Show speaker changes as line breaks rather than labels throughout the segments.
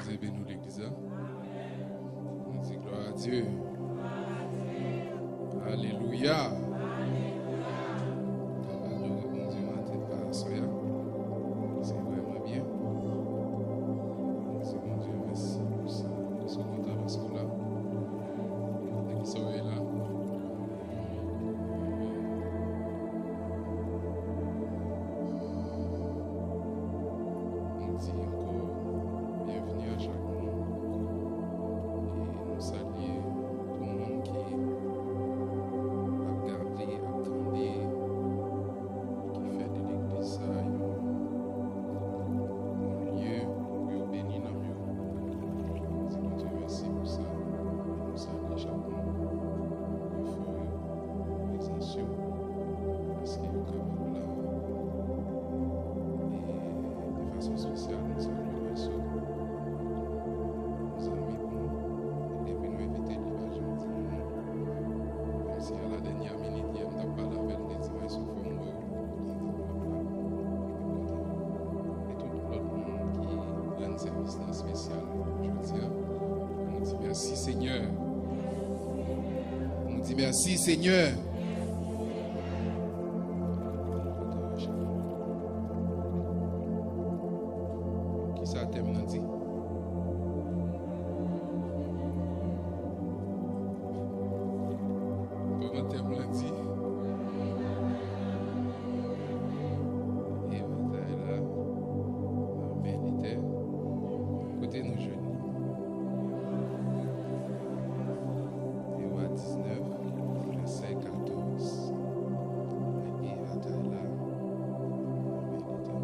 aimer nous l'église. On dit gloire à Dieu. Alléluia. C'est vraiment bien. C'est bon Dieu, merci pour ça. Nous sommes contents parce que là, l'église est là. On dit encore bienvenue à chaque monde. Et nous saluons tout le monde qui a regardé, attendé, qui fait de l'église ça un lieu pour bénir dans le Dis Dieu merci pour ça. Nous saluons chaque monde. Il faut l'exemption parce qu'il est quand même là. Et de façon spéciale, nous saluons les autres. Nos amis pour nous. Et puis nous inviter l'évangile comme si à la dernière minute, il y a un pas la veille des dimanches sous forme et tout l'autre monde qui rend service spécial. Je veux dire, on dit merci Seigneur. On dit merci Seigneur. Qui ça termine dit? Comment termine dit? Et bataille là, amen, était côté nos jeunes. Et à 19, verset 14. Et bataille là, amen, était.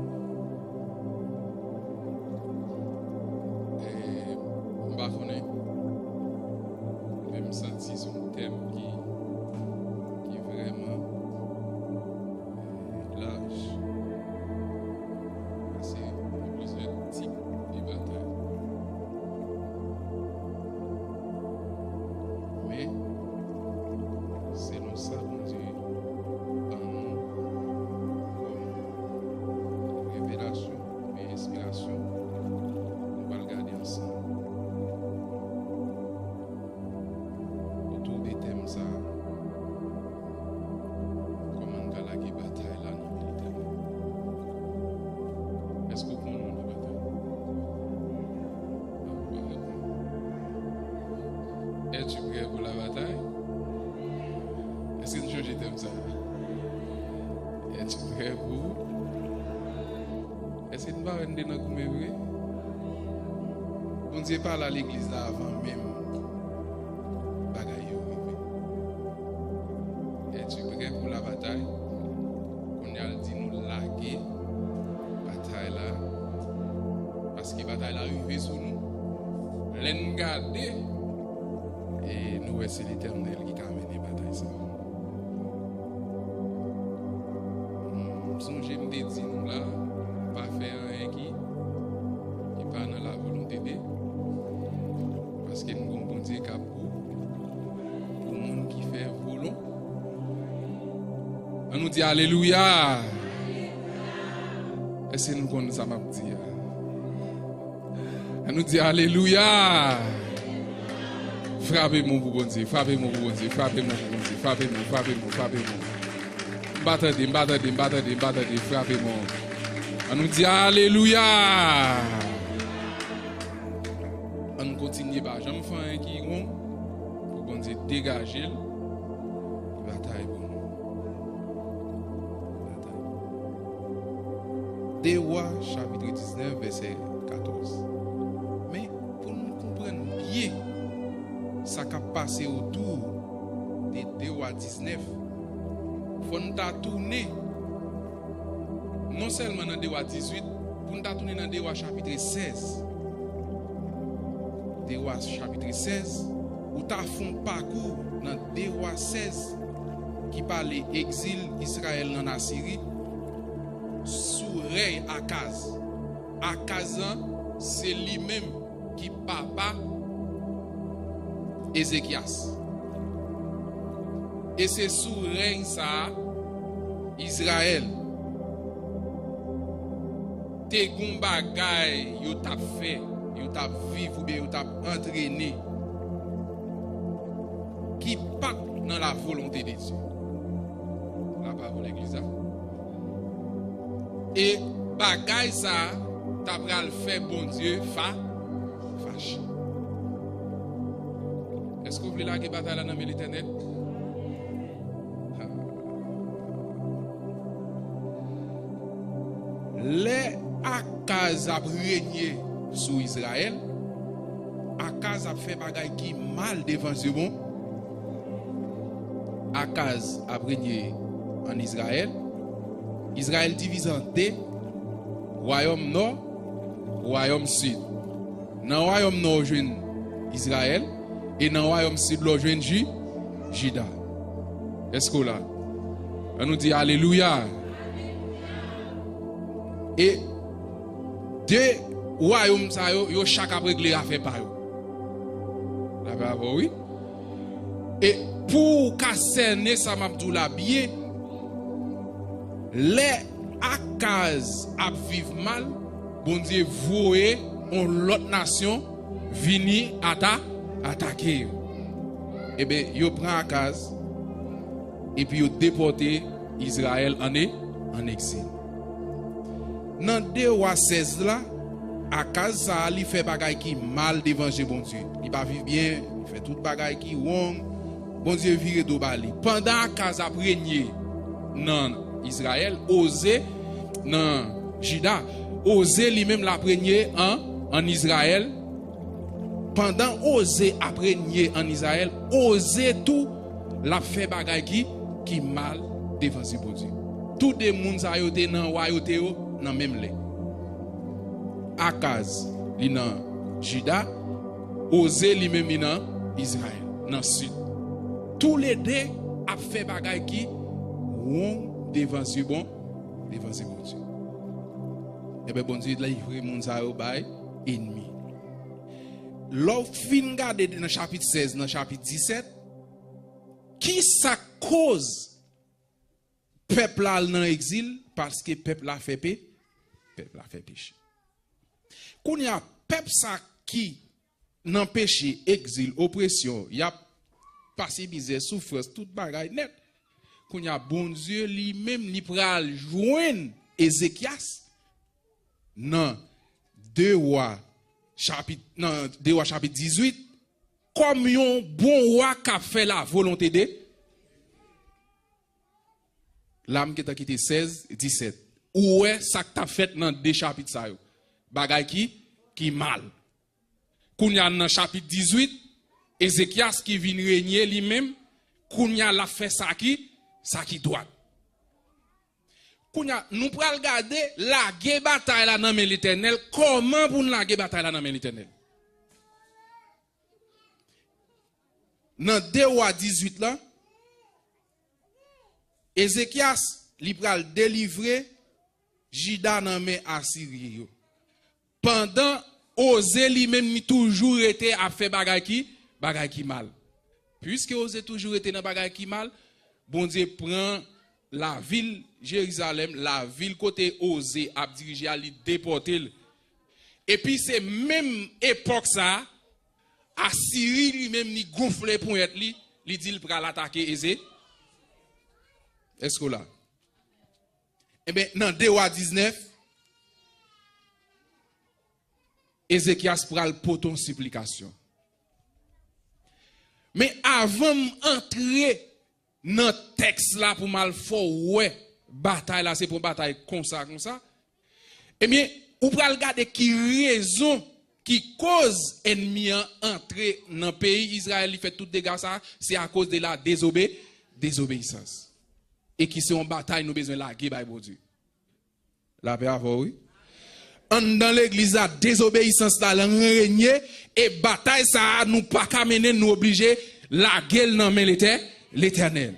Et on va connaître, même senti son thème qui est vraiment large. Parce qu'il y a plusieurs types de batailles. Mais, selon ça, mon Dieu, en nous, comme révélation et inspiration, on va regarder ensemble. Autour des thèmes, ça, comment on a la bataille là dans le militaire. Est-ce que vous connaissez la bataille? Es-tu prêt pour la bataille? Est-ce que nous changeons de thème ça? Es-tu prêt pour? Est-ce que nous allons rendre dans le vrai? On ne dit pas à l'église là avant même. Es-tu prêt pour la bataille? On a dit nous laguer bataille là parce que la bataille là arrive sur nous. L'en garder et nous c'est l'Éternel qui a mené la bataille ça. Songez me dit nous là pas faire rien qui pas dans la volonté de parce que nous comprenons Dieu cap pour monde qui fait volon. On nous dit alléluia. Est-ce que nous connaissons ça m'a dit? On nous dit alléluia. Frappez-moi pour bon Dieu, frappez-moi pour bon Dieu, frappez-moi pour bon Dieu, frappez-moi, frappez-moi, frappez-moi. Battez, frappez-moi. On nous dit alléluia. On continue par j'aime faire un qui rond pour bon Dieu dégager la bataille pour nous. Des Rois, chapitre 19, verset 14. Mais pour nous comprendre bien ça qui a passé autour des 2 Rois 19, il faut nous tourner non seulement dans 2 Rois 18, pour nous tourner dans 2 Rois chapitre 16. 2 Rois chapitre 16, où tu as fait un parcours dans 2 Rois 16 qui parle de l'exil d'Israël en Assyrie sous règne Akaz. Akazan, c'est lui-même qui papa Ézéchias. Et c'est sous règne ça Israël. Te gon bagay yo t'a fait, vous t'a vivre ou bien vous t'a entraîné qui pas dans la volonté de Dieu. La parole l'église. Et bagay ça t'a pral fait bon Dieu fâche. Est-ce que vous voulez la bataille là dans l'Éternel? Les Akaz a régné sur Israël. Akaz a fait bagay qui mal devant Dieu bon. Akaz a régné en Israël. Israël divisé en deux. Royaume nord, royaume sud. Dans le royaume nord, je Israël. Et dans le royaume sud, je Juda. Est-ce que là? On nous dit Alléluia. Et deux royaumes, yo chaque réglé à faire par eux. D'accord, oui. Et pour casser ça m'a dit la bien, les Akaz a vivre mal, bon Dieu voué on l'autre nation venir attaquer. Et bien yo prend Akaz et puis yo déporté Israël en exil. Dans 2 rois 16 là, Akaz ça li fait bagay qui mal devant bon Dieu. Il pas vivre bien, il fait tout bagay qui wrong. Bon Dieu vire do bali. Pendant Akaz a régné dans Israël, osé dans Juda, osé lui-même la régné en Israël. Pendant osé a régné en Israël, osé tout la fait bagay qui mal devant bon Dieu. Tout des moun sa yo te nan royauté yo nan même lè. Akaz li nan Juda, osé li même nan Israël, nan sud. Tous les deux a fait bagay qui wong devant Dieu bon Dieu. Et bien bon Dieu la livré moun sa yo bay ennemi. L'on fin garder dans chapitre 16, dans chapitre 17, qui sa cause peuple là dans exil parce que peuple a fait péché. Quand il y a peuple ça qui dans péché, exil, oppression, il y a passé misère, souffrance, toute bagaille net. Quand il y a bon Dieu lui-même li pral joindre Ézéchias dans 2 rois chapitre 18 comme un bon roi qui a fait la volonté de l'âme qui t'a quitté 16 17 où est ça que t'a fait dans 2 chapitres ça yo bagay qui mal kounya dans chapitre 18 Ézéchias qui vient régner lui-même kounya la fait ça qui doit kounya nous pral regarder la guerre bataille là dans l'Éternel comment pour la guerre bataille là dans l'Éternel dans 2 rois 18 là Ézéchias li pral délivrer Juda dans main Assyrie. Pendant Osée lui-même toujours été à faire bagay qui mal. Puisque Osée toujours été dans bagay qui mal, bon Dieu prend la ville Jérusalem, la ville côté Osée a dirigé à lui déporter. Et puis c'est même époque ça Assyrie lui-même ni gonflé pour être li dit il pral attaquer Ézé. Est-ce que là? Eh bien, dans 2 rois 19, Ézéchias pral poton supplication. Mais avant d'entrer dans le texte là pour mal faire ouais, bataille là, c'est pour bataille comme ça. Eh bien, ou pral regarder qui raison, qui cause ennemi entrer dans le pays Israël, il fait tout dégâts ça, c'est à cause de la désobéissance. Et qui sont en bataille, nous besoin de la guerre, bon Dieu. La paix avant, oui. Dans l'église, la désobéissance, là, régner, et bataille, ça, nous pas qu'à mener, nous obliger, la guerre, non, mais l'Éternel.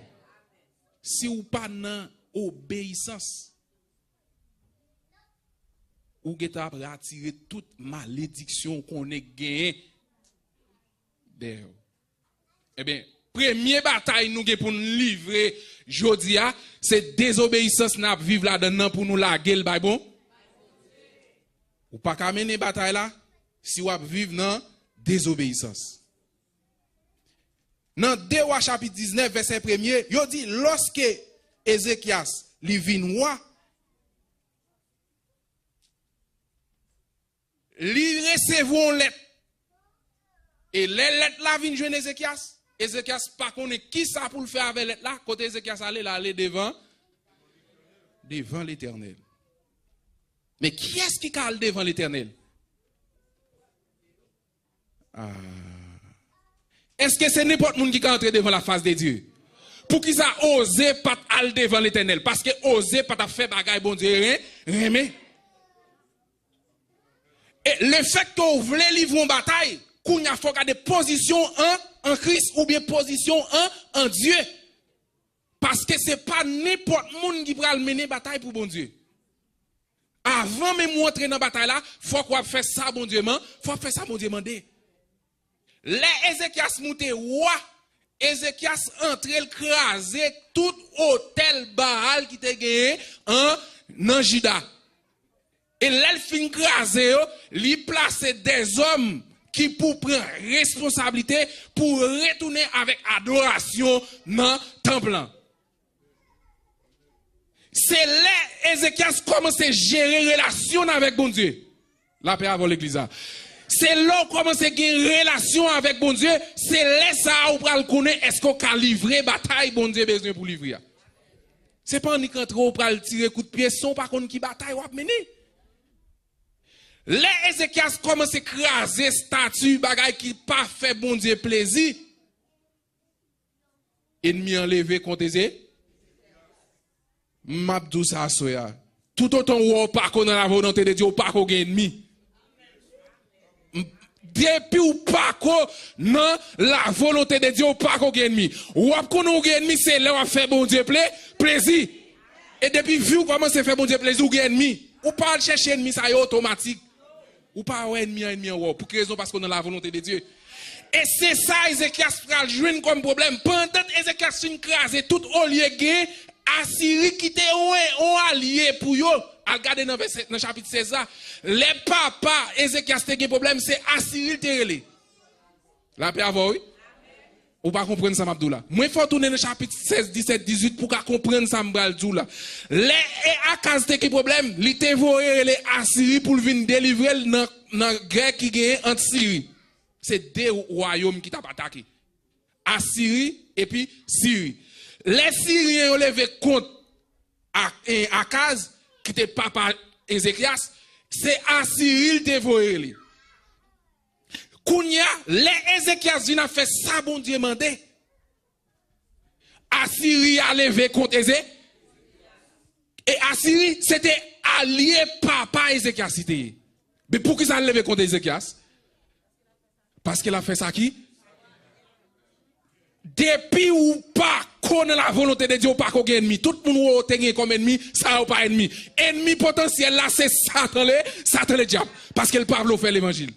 Si ou pas dans obéissance, ou que à retirer toute malédiction qu'on ait gagné. Eh bien, première bataille, nous pour nous livrer, Jodia, c'est désobéissance n'a vivre là-dedans pour nous la gueule, bon? Ou pas qu'à mener bataille là, si vous vivez dans désobéissance. Dans 2 Rois chapitre 19 verset 1er, il dit lorsque Ézéchias li vin roi, li recevon lettre. Et les lettres là viennent joindre Ézéchias. Ézéchias pas connaît qui ça pour le faire avec lettre là. Côté Ézéchias aller devant l'Éternel. Mais qui est-ce qui parle devant l'Éternel? Est-ce que c'est n'importe qui qui entre devant la face de Dieu? Pour qui ça ose pas aller devant l'Éternel? Parce que ose pas faire bagaille bon Dieu rien. Et le fait que vous voulez livrer une bataille, qu'on a faut garder position en Christ ou bien position en Dieu. Parce que ce n'est pas n'importe qui va mener bataille pour bon Dieu. Avant de montrer dans la bataille là, il faut qu'on fasse ça bon Dieu, faut faire ça bon Dieu mandé. Les Ézéchias monté roi, Ézéchias entré craser tout hôtel Baal qui était gagné en Juda. Et l'elfin crasé, lui placer des hommes qui pour prendre responsabilité pour retourner avec adoration dans le temple. C'est là Ézéchias commence à gérer relation avec bon Dieu. La paix avant l'église. C'est là qu'on commence à gérer relation avec bon Dieu. C'est là ça où on connaît est-ce qu'on a livré bataille bon Dieu besoin pour livrer. C'est pas ni quand on va tirer coup de pied son par contre qui bataille ou mener. Les Ézéchias commence à écraser statue bagaille qui pas fait bon Dieu plaisir. Ennemi enlevé contre Ézéchias. M'abdou ça soya. Tout autant ou pas qu'on a la volonté de Dieu ou pas qu'on ennemi. Depuis ou pas qu'on non la volonté de Dieu ou pas qu'on ennemi. Ou qu'on a ennemi c'est là on fait bon Dieu plaisir. Et depuis vu comment c'est fait bon Dieu plaisir ou ennemi. Ou pas chercher ennemi ça y automatique. Ou pas ennemi en haut. Pour quelle raison? Parce qu'on a la volonté de Dieu. Et c'est ça, Ézéchias pral joindre comme problème. Pendant Ézéchias fin crasé tout au lieu de Assyrie qui était un allié pour eux. Regardez dans le chapitre 16 là. Les papas, Ézéchias te gen problème, c'est Assyrie te relé. La paix avant, oui? Ou pas comprendre ça, Abdoula. Moi, il faut tourner dans le chapitre 16, 17, 18 pour comprendre ça, Mbaldou. Les Akaz te gen problème, li te voye les Assyrie pour venir délivrer dans la guerre qui gagne entre Syrie. C'est 2 royaumes qui t'a attaqué. Assyrie et puis Syrie. Les Syriens ont levé contre Akaz, qui était papa Ézéchias, c'est Assyrie qui te voye. Kounya, les Ézéchias viennent faire ça, bon Dieu mandé. Assyrie a levé contre Ézéchias. Et Assyrie, c'était allié papa Ézéchias. Mais pour qui ça a levé contre Ézéchias? Parce qu'il a fait ça qui? Depuis ou pas connaît la volonté de Dieu ou pas qu'on ennemi. Tout le monde est comme ennemi, ça ou pas ennemi. Ennemi potentiel là, c'est Satan le diable. Parce que le Pablo fait l'évangile.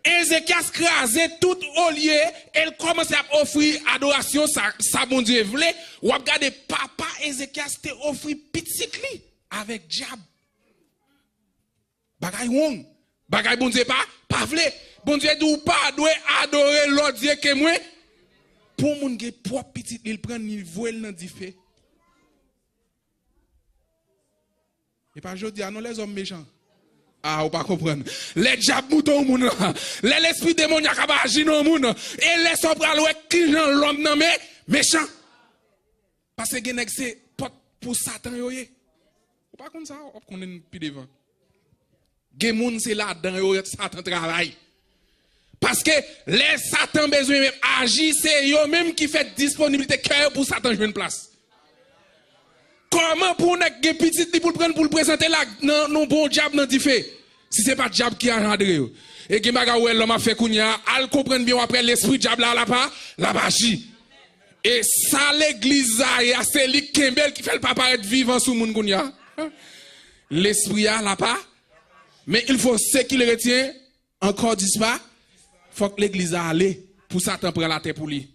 Ézéchias crasé tout au lieu, elle commence à offrir adoration, ça bon Dieu voulait. Ou à regarder papa Ézéchias te offrir petit li avec diable. Bagay wong. Bagay bon Dieu pas voulait. Bon Dieu dit pas doit adorer l'autre Dieu que moi. Pour moun ge propre petit il prend niveau dans di fait. Et pas jodi non les hommes méchants. Ah, ou pas comprendre. Les diables mouton moun là. L'esprit démoniaque a agi dans moun. Et les sobral ouais qui gens l'homme nan méchant. Parce que gen c'est pour Satan yo yé. Ou pas comme ça, on connaît plus devant. Gen moun c'est là dedans yo Satan travail. Parce que les Satan besoin même agir, c'est eux même qui fait disponibilité cœur pour Satan jouer une place. Comment pour nek gen petit pour prendre pour le présenter là non bon diable nan di fait. Si c'est pas diable qui a rendré et gen baga ou l'homme a fait kounya, al comprendre bien après l'esprit diable là pas agit. Et ça l'église a c'est li Kembel qui fait le pas paraître vivant sous moun kounya. L'esprit là pas. Mais il faut ce qu'il retient encore dis pas. Faut que l'église a allé pour Satan prendre la tête pour lui.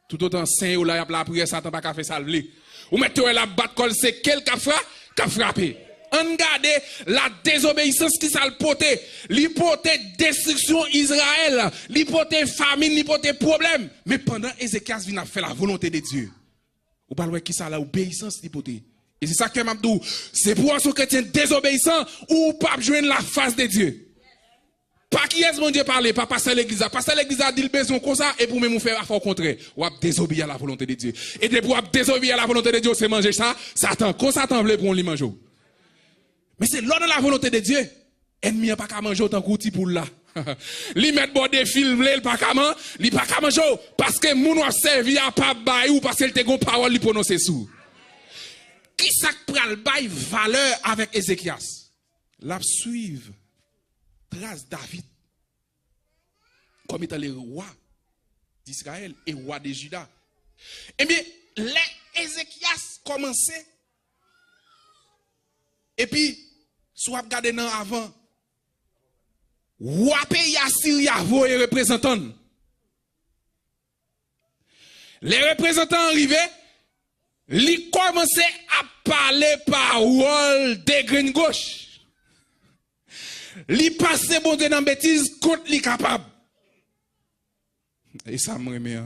Tout autant saint ou là y a la prière Satan pas faire salver. Ou mettre la batte colle c'est quel qui a frappé. On garde la désobéissance qui ça le poté. L'hypothé destruction Israël. L'hypothé famine, l'hypothé problème. Mais pendant Ézéchias vient faire la volonté de Dieu. Ou pas qui ça l'obéissance l'hypothé. Et c'est ça que m'a dit. C'est pour un chrétien désobéissant ou pas joindre la face de Dieu. Pas qui est-ce mon Dieu parler, pas passer l'église. Passer l'église a dit le besoin comme ça, et pour même faire à fort contraire. Ou à désobéir à la volonté de Dieu. Et de pour désobéir à la volonté de Dieu, c'est manger ça, Satan. Quand Satan veut pour lui manger. Mais c'est l'ordre de la volonté de Dieu. Ennemi n'a pas qu'à manger autant qu'outil pour là. Li met bon des fils, il pas qu'à manger, il pas qu'à manger. Parce que moun a servi à pas bail ou parce qu'il te gon parole li prononcer sous. Qui ça pral bail valeur avec Ézéchias? La suivre. Trace David comme étant le roi d'Israël et roi de Juda. Eh bien, les Ézéchias commençait et puis soit regardé dans avant roi pays Assyria voye représentants. Les représentants arrivaient, ils commençaient à parler parole des graines gauche. Li passe bon Dieu dans bêtise contre li capable. Et ça me remet.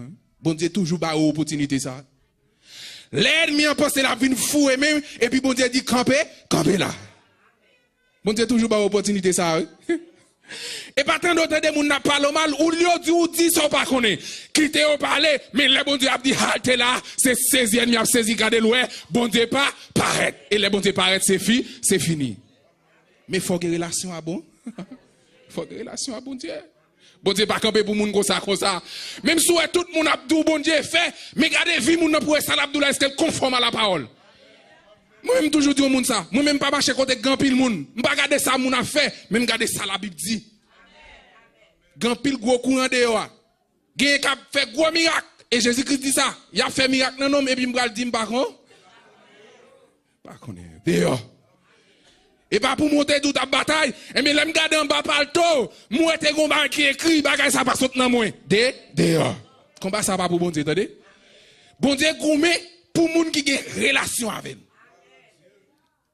Bon Dieu toujours ba opportunité ça. L'ennemi a pensé la vie fou et même et puis bon Dieu dit camper là. Bon Dieu toujours ba opportunité ça. Et pas tant d'autres de moun n'a pas le mal ou lui dit ça pas connaît. Quitter au parler mais le bon Dieu a dit halte là, c'est saisi ennemi a saisi garder loin, bon Dieu pas paraître et le bon Dieu paraître c'est fini. Mais il faut que relation à bon. Il faut que relation à bon Dieu. Bon Dieu pas camper pour moun comme ça. Même si tout le monde a dit bon Dieu fait, mais regardez vie moun pour ça l'Abdoulaye est-ce qu'elle conforme à la parole. Moi même toujours dis au monde ça. Moi même pas marcher côté grand pile moun. M'pas regarder ça moun a fait, même regarder ça la Bible dit. Grand pile gros courant dehors. Gen cap fait gros miracle et Jésus-Christ dit ça. Il a fait miracle dans homme et puis m'pral dit m'pas kon. Pas connaît dehors. Et pas pour monter toute la bataille. Et mais là, je regarde en bas par le tout. Moi, t'es combat qui écrit, bagay ça pas sauter dans moi. Dehors. Combat ça pas pour bon Dieu, attendez. Bon Dieu, gourmet pour moun qui a une relation avec nous.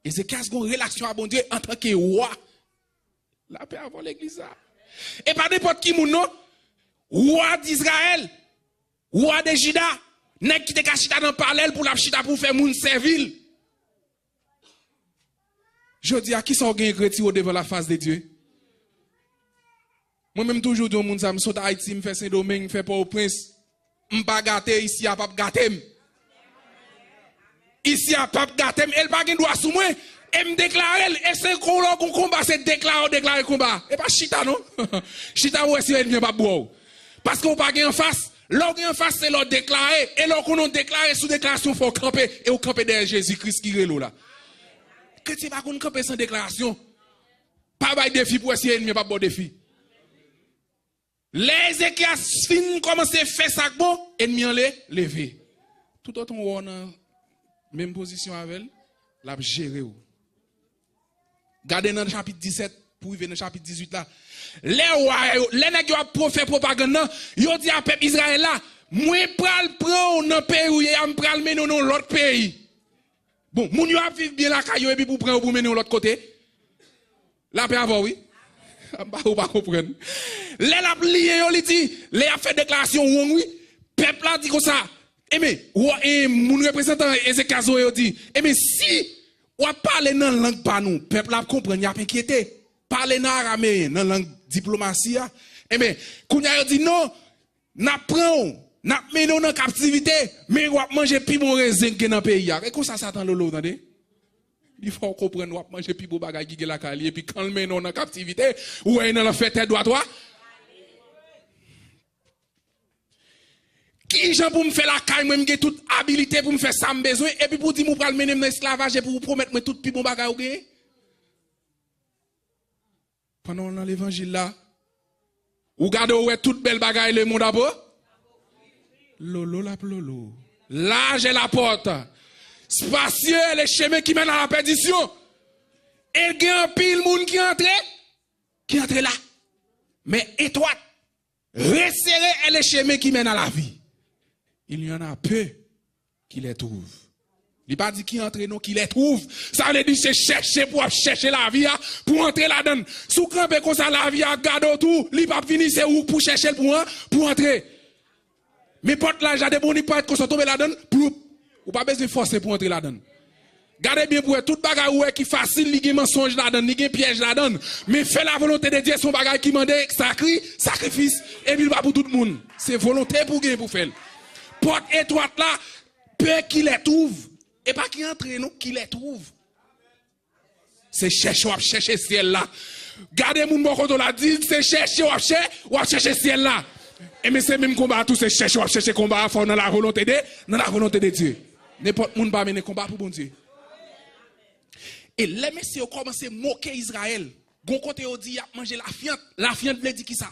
Et c'est qu'est-ce qu'on a une relation avec bon Dieu en tant que roi. La paix avant l'église. Et pas n'importe qui moun non. Roi d'Israël. Roi de Juda. N'est qui te caché dans parallèle pour la chita pour faire moun servil. Je dis à qui sont gagnés chrétiens devant la face de Dieu? Moi-même, toujours, dans mon âme, je suis à Haïti, je fais Saint-Domingue, je fais Port-au-Prince. Je ne suis pas gâté ici à Pape Gatem. Ici à Pape Gatem, elle n'a pas de droit sous moi. Elle me déclare, et c'est qu'on combat, c'est déclarer combat. Et pas chita, non? Chita, ouais, si elle ne vient pas boire. Parce qu'on n'a pas en face. L'autre en face, c'est l'autre déclaré. Et l'autre qu'on a déclaré sous déclaration, il faut camper. Et on camper derrière Jésus-Christ qui est là. Que tu vas qu'on camper sans déclaration. Pas de défi pour essayer de ne pas bon défi. Les Ézéchias fin commencé à faire ça bon, ennemi en levé. Tout autre on a même position avec elle, l'a géré. Gardez dans le chapitre 17 pour arriver dans le chapitre 18 là. Les nèg yo a fait propagande, yo dit à peuple Israël là, moi pral prendre dans pays où y a pral mener dans l'autre pays. Bon, moun yo a vivre bien la caillou et puis pour prendre pour mener l'autre côté. La paix avant oui. Ou pas comprendre. Les la lié yo li dit, les a fait déclaration oui, peuple a dit comme ça. Et mais moun représentant Ézéchias yo dit, et mais si ou parler dans langue pas nous, peuple a comprendre, y a inquiété. Parler dans araméen, dans langue diplomatie, et mais kounya yo dit non, n'a prend n'a mené dans captivité, mais ou manger plus bon raisin que dans pays. Et comment ça Satan lolo, attendez? Il faut comprendre, ou manger plus bon bagay qui est la cali, et puis quand le mené dans captivité, ou est dans la fête droit toi. Qui j'en pour me faire la caille, moi j'ai toute habilité pour me faire ça besoin, et puis pour dire moi pral mener dans esclavage et pour vous promettre moi tout plus bon bagay ou gagner. Pendant dans l'évangile là, ou regardez où est toute belle bagay le monde d'abord. Lolo la lolo. Là j'ai la porte. Spacieux les chemins qui mènent à la perdition. Et il y a un pile monde qui entre là. Mais étroite, resserré est les chemins qui mènent à la vie. Il y en a peu qui les trouvent. Il pas dit qui entre nous, qui les trouve. Ça veut dire c'est chercher pour chercher la vie, pour entrer là-dedans. Sous crampé comme ça, la vie a gardé tout. Il pas fini, c'est où pour chercher pour entrer. Mais porte là, j'ai des bons, il peut être qu'on soit tombé là-dedans, ou pas besoin de forcer pour entrer là-dedans. Gardez bien pour tout bagage qui facile, il y a mensonge là-dedans, il y a piège là-dedans. Mais fait la volonté de Dieu, son bagage qui demande sacrifice, et puis pas pour tout le monde. C'est volonté pour gagner pour faire. Porte étroite là, peu qui les trouve. Et pas qui entre nous, qui les trouve. C'est chercher ciel là. Gardez mon bon côté là, dit, c'est chercher ciel là. Et mais c'est même combat, tout c'est chercher combat à fond dans la volonté de Dieu. N'importe monde pas mener combat pour bon Dieu. Et les messieurs ont commencé à moquer Israël. Gon côté on dit, il a mangé la fiente. La fiente veut dire qui ça?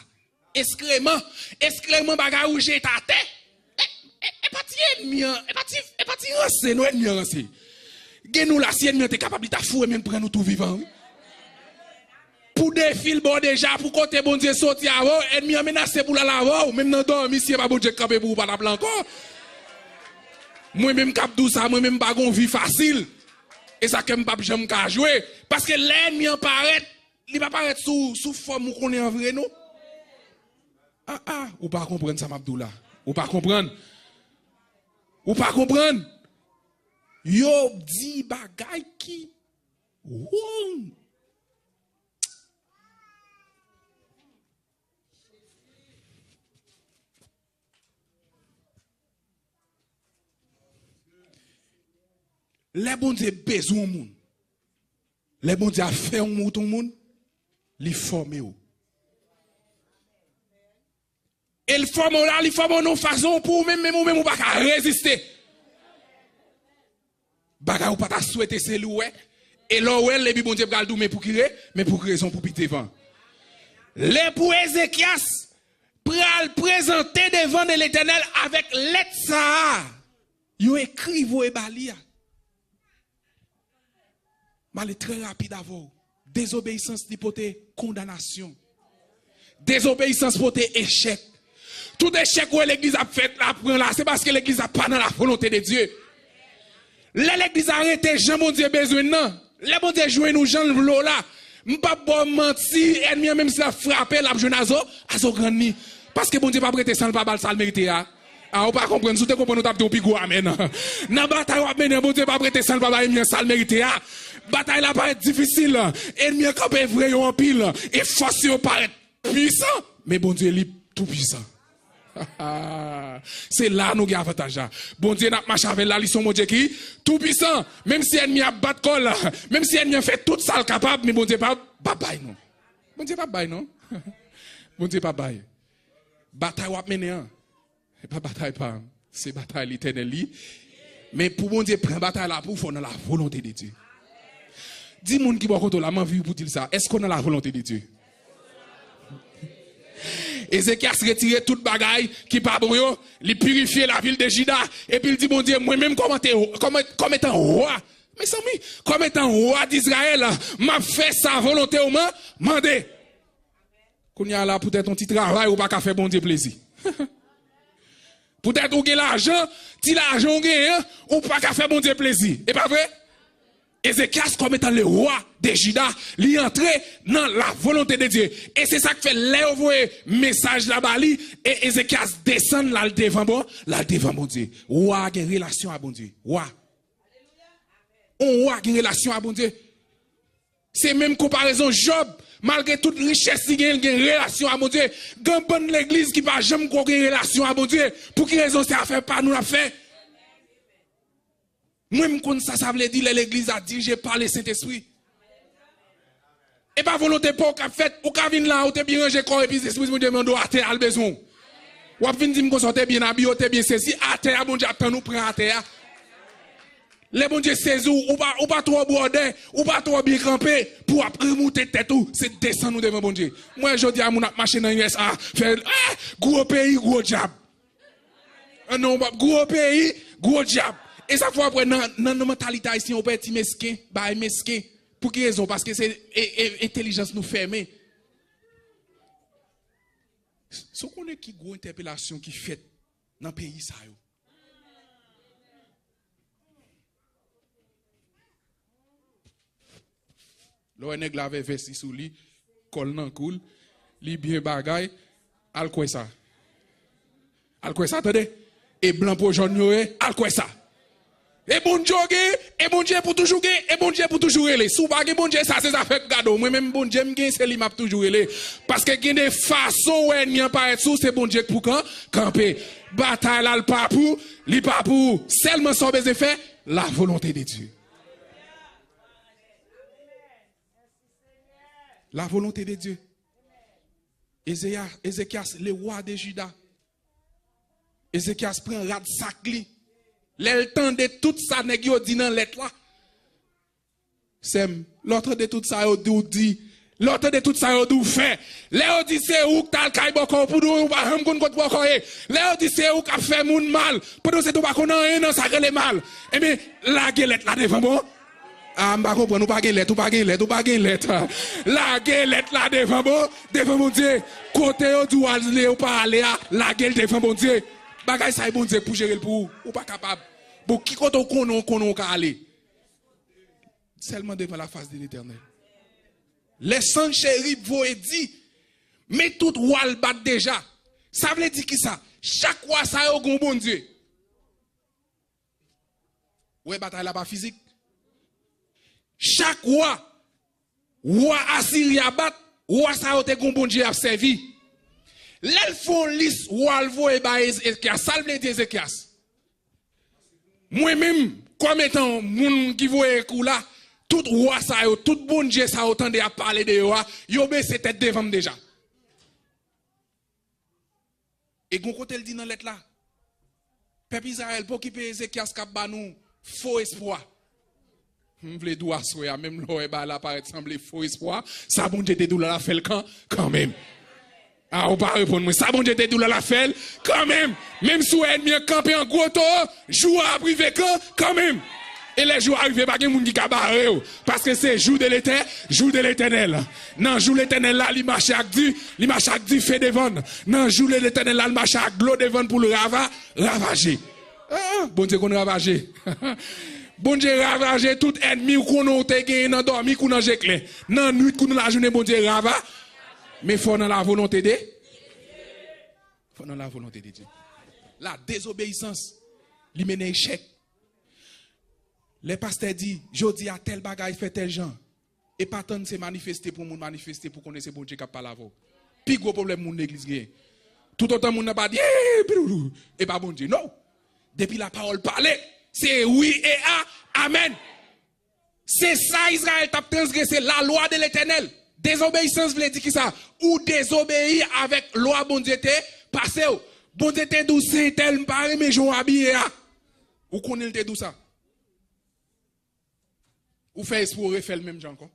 Excrément bagarre où j'ai ta tête. Et pas rancé, nous ennemi rancé. Gen nous la si ennemi est capable de fouer même prendre nous tout vivant. Pour des fils bon déjà pour côté bon Dieu sorti avant, ennemi menacé pour la lava ou même dans dormir si pas bon Dieu camper pour pas la plan encore. Moi même cap dou ça, moi même pas gon vie facile. Et ça que m'pas jamais ka jouer parce que l'ennemi apparaît, il va apparaître sous forme où qu'on est en vrai non. Ou pas comprendre ça m'Abdoula. Ou pas comprendre. Yo dit bagay qui wrong. Les bon Dieu besoin moun. Les bon Dieu a fait un mouton moun, li former ou. Et le forme là, il forme une façon pour même ou pas résister. Baga ou pas ta souhaiter c'est loué. Et là où les bon Dieu pral mais pour qui mais pour raison pour piter vent. Les pour Ézéchias pral présenter devant de l'Éternel avec lettre ça. Yo écrit vos balia. Mais très rapide avant. Désobéissance d'hypothèse condamnation. Désobéissance pour échec. Tout échec que l'église a fait là, c'est parce que l'église a pas dans la volonté de Dieu. L'église a arrêté, Jean mon Dieu besoin non. Les bon Dieu jouer nous Jean l'eau là. M'pas bon menti, ennemi même si la frappé la jeune azo grand ni. Parce que bon Dieu pas prêter sans pas bal ça le mériter a. Ah, on pas comprendre, si tu comprends nous tape ton pigo amen. Dans bataille on mener bon Dieu pas prêter sans pas bal ça le mériter a. Bataille là paraît difficile. Ennemi campé vrai en pile et force on paraît puissant, mais bon Dieu est tout puissant. C'est là nous avons avantage. Bon Dieu n'a marché avec la licence, mon Dieu qui tout puissant. Même si l'ennemi a battu col, même si l'ennemi a fait tout ça capable, mais bon Dieu pas bail non. Bon Dieu pas bail non. Bon Dieu pas bail. Bataille ou mener pas bataille pas. C'est bataille l'éternel. Mais pour bon Dieu prendre bataille là pour faire dans la volonté de Dieu. Dis moun qui boit contre la main pour dire ça. Est-ce qu'on a la volonté de Dieu? Ézéchias retire toute bagaille qui pas bon yo, il purifier la ville de Juda et puis il dit bon Dieu moi-même comme étant roi. Mais ça comme étant roi d'Israël, m'a fait sa volonté au moins, mandé. Qu'on y a là peut-être un petit travail ou pas qu'à faire bon Dieu plaisir. Peut-être ou gagne l'argent, ti l'argent gagne ou pas qu'à faire bon Dieu plaisir. Et pas vrai? Ézéchias comme étant le roi de Juda, il entre dans la volonté de Dieu. Et c'est ça qui fait l'envoyer message là-bas et Ézéchias descend là devant bon Dieu. Roi a une relation à bon Dieu. Roi. On a une relation à bon Dieu. C'est même comparaison Job, malgré toute richesse, il a une relation à bon Dieu. Quand bonne l'église qui va jamais avoir une relation à bon Dieu, pour quelle raison c'est à faire pas nous la fait? Moi, ça veut dire l'église a dirigé par le Saint-Esprit. Et pas volonté pour qu'on fait, ou qu'on vienne là, ou t'es bien rangé corps, et puis l'Esprit me demande à terre, à besoin. Ou à venir dire qu'on soit bien habillé, ou t'es bien saisi, à terre, bon Dieu, attend nous prend à terre. Les bon Dieu saisi, ou pas trop border, ou pas trop bien camper, pour après monter tête ou, c'est descendre nous devant bon Dieu. Moi, je dis à mon marché dans USA, faire, gros pays, gros diable. Non, gros pays, gros diable. Et ça faut après dans la mentalité ici on peut être mesquin, mesquin. Pour quelle raison? Parce que c'est intelligence nous ferme. Ce qu'on est qui gros interpellation qui fait dans le pays ça yo. Le nèg l'avait vesti sous lui, col nan cool, li bien bagay, al quoi ça? Al quoi ça, attendez? Et blanc pour jaune yoé, al quoi ça? Et bon Dieu, et bon Dieu pour toujours, et bon Dieu pour toujours les. Sous pas bon Dieu, ça c'est affaire gado. Moi même bon Dieu, c'est lui m'a toujours les. Parce que il y a des façons où il n'y a pas sous, c'est bon Dieu pour quand camper. Bataille là, le pas pour, li pas pour. Seulement sans besoin fait la volonté de Dieu. La volonté de Dieu. Ézéchias, le roi de Juda. Ézéchias prend rad sac li. Le temps de tout ça, nèg yo dit dans lettre là. C'est l'autre de tout ça, yo dit. L'autre de tout ça, yo dit fait. Léo dit c'est où t'as le kay boko pour nous pas ham kon kot boko e. Léo dit c'est où qu'a fait moun mal. Pour nous c'est tout pas qu'on rien dans ça le mal. Eh bien, la galette là devant bon. Ah, m'pa comprendre, ou pas galette, ou pas galette, ou pas galette. La galette là devant bon Dieu. Côté yo du aller ou pas aller la galette devant bon Dieu. Bagay ça bon Dieu pour gérer le pour ou pas capable. Bon qui quand on connaît ka aller. Seulement devant la face de l'Éternel. Les sangs chéris voient dit mais tout roi le bat déjà. Ça veut dire qui ça? Chaque roi ça yo gon bon Dieu. Ouais bataille là pas physique. Chaque roi Assyria bat, roi ça yo te gon bon Dieu a servi. L'elle font liste ou alvo et ba Ézéchias, salve de Ézéchias. Moi-même, comme étant moun qui voit kou là, tout roi ça yo, tout bon Dieu ça autant de parler de yo baissé tête devant déjà. Et gon côté le dit dans lettre là. Peuple Israël pour qui peut Ézéchias k'ap ba nou faux espoir. M'vle dou assoya même l'oe ba la paraît sembler faux espoir, ça bon Dieu te dou la fait le quand même. Ah, on va répondre, moi, ça, bon Dieu, t'es doux la fait, quand même. Même si vous êtes campé en gros temps, jour à privé quand même. Et les jours arrivés, pas de monde qui cabaret, parce que c'est jour de l'éternel. Non, jour de l'éternel là, il marche avec Dieu, fait devant. Non, jour de l'éternel là, il marche avec l'eau devant pour le ravager. Ah, bon Dieu, qu'on ravager. Bon Dieu, ravager tout ennemi qu'on a gagné dans dormi, qu'on a jeté. Non, nuit, qu'on a la journée, bon Dieu, ravager. Mais il faut dans la volonté de Dieu. Faut dans la volonté de Dieu. La désobéissance, il mène échec. Les pasteurs disent, je dis à tel bagage fait tel genre. Et pas tant de se manifester pour nous manifester pour connaître bon Dieu qui parle à vous. Puis gros problème mon église gagne. Tout autant moun n'a pas dit et pas bon Dieu. Non. Depuis la parole parlée, c'est oui et amen. C'est ça Israël t'a transgressé la loi de l'Éternel. Désobéissance veut dire qui ça? Ou désobéir avec loi bon Dieu te passé. Bon Dieu te douce tel paré mais j'on habillé. Ou connaît te douce ça? Ou fait espoir refaire le même genre encore?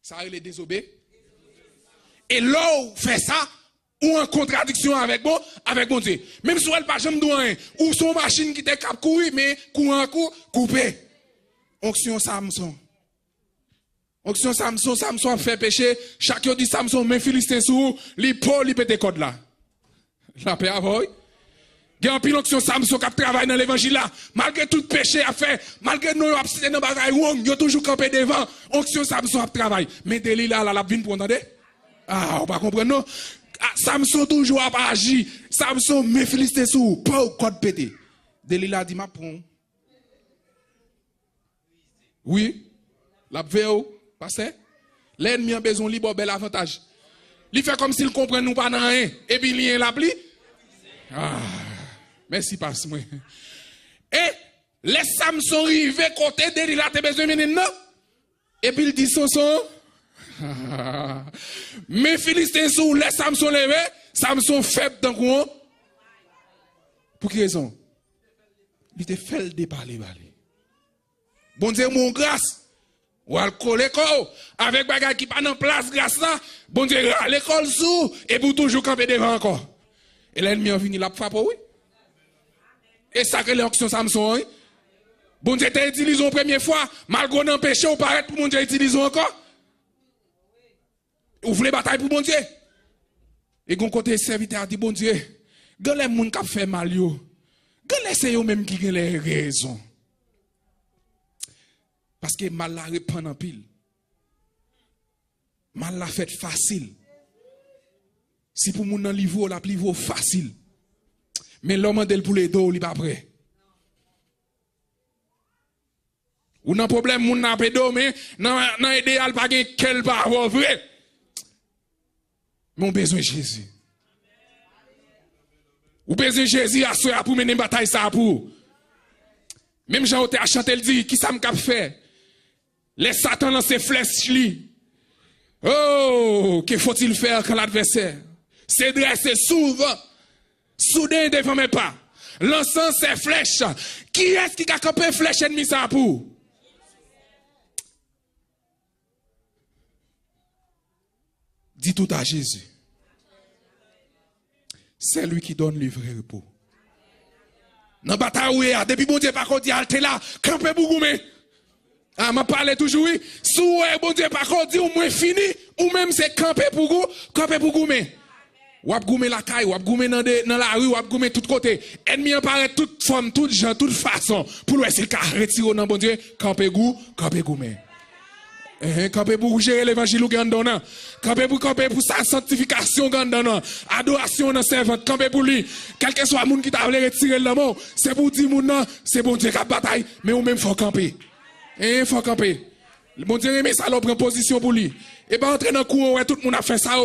Ça il est désobéi. Et là où fait ça ou en contradiction avec bon Dieu. Même si elle pas jamais douane ou son machine qui te cap courir mais courant coupé. Onction Samson. Onction Samson a fait péché. Chacun dit Samson, mais Philistin sous, li pète code là. La paix avant. Il y a un pile onction Samson qui travaille dans l'évangile là. Malgré tout péché à faire, malgré nous abstinent dans bagaille wong, il y a toujours campé devant. Onction Samson a travail. Mais Delilah là, la vine pour entendre. Ah, on va comprendre non. Samson toujours a agi. Samson, mais Philistin sous, pas code pété. Delilah dit, ma prend. Oui, la véo. Parce que l'ennemi a besoin de bel avantage. Il fait comme s'il comprend nous pas dans rien. Et puis il y a l'appli. Ah, merci passe moi. Et les Samson arrivent côté de il a besoin de non. Et puis il dit son. Mais Philistins sous les Samson levé, Samson faible dans quoi? Pour quelle raison? Il te fait le déparler. Bon Dieu mon grâce. Ou al l'école avec bagay qui pas en place grâce là, bon Dieu l'école sous et pour toujours camper devant encore. Et l'ennemi a fini la frappe oui. Et ça que l'onction Samson oui. Bon Dieu t'a utilisé une première fois, malgré non péché ou paraître pour bon Dieu utiliser encore. Ou voulez bataille pour bon Dieu. Et gon côté serviteur dit bon Dieu, gan les moun qui fait mal yo. Gan les c'est yo même qui gen les raisons. Parce que mal la répand en pile. Mal la fait facile. Si pour moun nan livre, la livre facile. Mais l'homme del pour les dos, il pas prêt. Ou nan problème moun nan pédo mais nan idéal pas gen quel pas avoir vrai. Mon besoin Jésus. Ou besoin Jésus à soi pour mener bataille ça pour. Même Jean a chanté le dit qui ça me cap fait. Les Satan dans ses flèches li. Oh, que faut-il faire quand l'adversaire se dresse souvent, soudain devant mes pas, lançant ses flèches? Qui est-ce qui a campé flèche ennemi ça pour? Dis tout à Jésus. C'est lui qui donne le vrai repos. Dans la bataille, depuis bon Dieu, par contre, il est là, campé bougoumé. Ah, m'a parlé toujours, oui. Sous bon Dieu, par contre, dit ou moins fini, ou même c'est campé pour vous, campé pour goumé. Ou ap goumé la caille, ou ap goumé dans la rue, ou ap goumé tout côté. Ennemi apparaît toute forme, toute genre, toute façon. Pour le c'est qu'à retirer dans bon Dieu, campé goumé. Campé pour gérer l'évangile ou gandona. Campé pour sa sanctification gandona. Adoration dans servante. Campé pour lui. Quel que soit le monde qui t'a voulu retirer le mot, c'est pour dire moun nan, c'est bon Dieu qui a bataille, mais ou même faut camper. Faut camper. Le bon Dieu remet ça, l'on prend position pour lui. Et ben, entrer dans le cours, tout le monde a fait ça,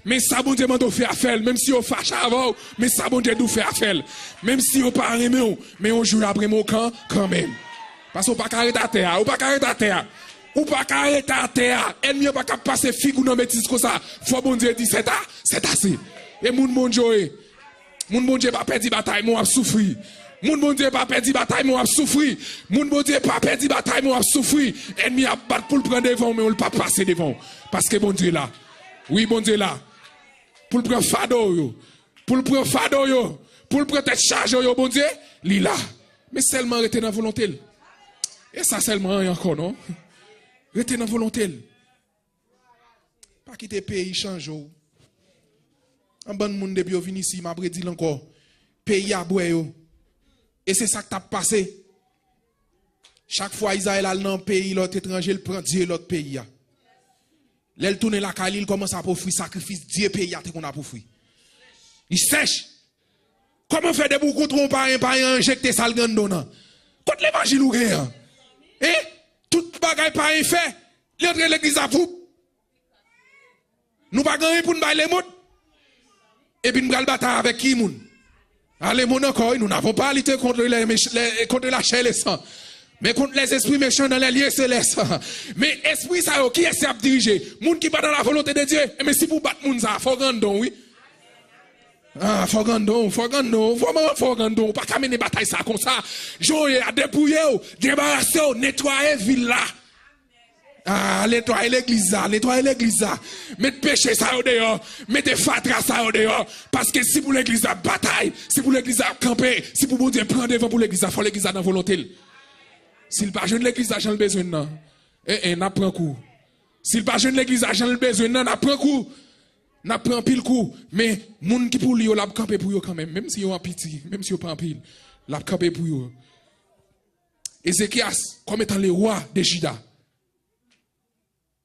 mais ça, bon Dieu m'a fait à faire, même si on fâche avant, mais ça, bon Dieu nous fait à faire. Même si on pas aimé, mais on joue après mon camp, quand même. Parce qu'on pas arrêter à terre, ou pas arrêter à terre. Ou pas arrêter à terre. Ennemi pas capable passer figou dans bêtise comme ça. Faut bon Dieu dire c'est assez. Et moun bon Dieu pas perdre bataille, moi a souffrir. Moun bon Dieu pas perdre bataille, moi a souffrir. Moun bon Dieu pas perdre bataille, moi a souffrir. Ennemi a battre pour le prendre devant, mais on le pas passer devant. Parce que bon Dieu là. Oui, bon Dieu là. Pour le prendre fado yo. Pour le prendre fado yo. Pour le prendre tête charge yo, bon Dieu, li là. Mais seulement rester dans la volonté. Et ça seulement encore non. Rester dans la volonté. Pas quitter le pays change. Un bon monde depuis venu ici, m'a dit encore. Pays à boire. Et c'est ça qui t'a passé. Chaque fois Israël a dans le pays, l'autre étranger, il prend Dieu l'autre pays. L'elle tourne la caille, il commence à offrir sacrifice, Dieu pays à qu'on a pour fruit. Il sèche. Comment faire des boucous trop par injecter ça le gandona? Contre l'évangile ou rien? Eh? Tout bagaille par un fait, l'entrée l'église à vous. Nous pas gagner pour nous bailler les mots. Et puis nous allons battre avec qui moun? Allez mon encore, nous n'avons pas lutté contre la chair et le sang. Mais contre les esprits méchants dans les lieux célestes. Mais esprit ça qui est à diriger? Moun qui bat dans la volonté de Dieu. Mais si vous battez moun ça, faut gandon, oui. Ah, faut gandon. Faut gandon. Pas qu'à mener bataille ça comme ça. Jouer à dépouiller, débarrasser, nettoyer ville là. Ah, nettoyer l'église là. Mettez péché ça au dehors. Mettez fatra ça au dehors. Parce que si pour l'église à bataille, si pour l'église à camper, si pour bon Dieu prendre devant pour l'église, faut l'église dans volonté. S'il pas jeune l'église, j'en ai besoin non. N'a prend coup. S'il pas jeune l'église, j'en ai besoin non, n'a prend coup. N'a prend pile coup, mais moun qui pour lui l'a camper pour yo quand même si yo en pitié, même si yo pas en pile, l'a camper pour yo. Ézéchias comme étant le roi de Juda.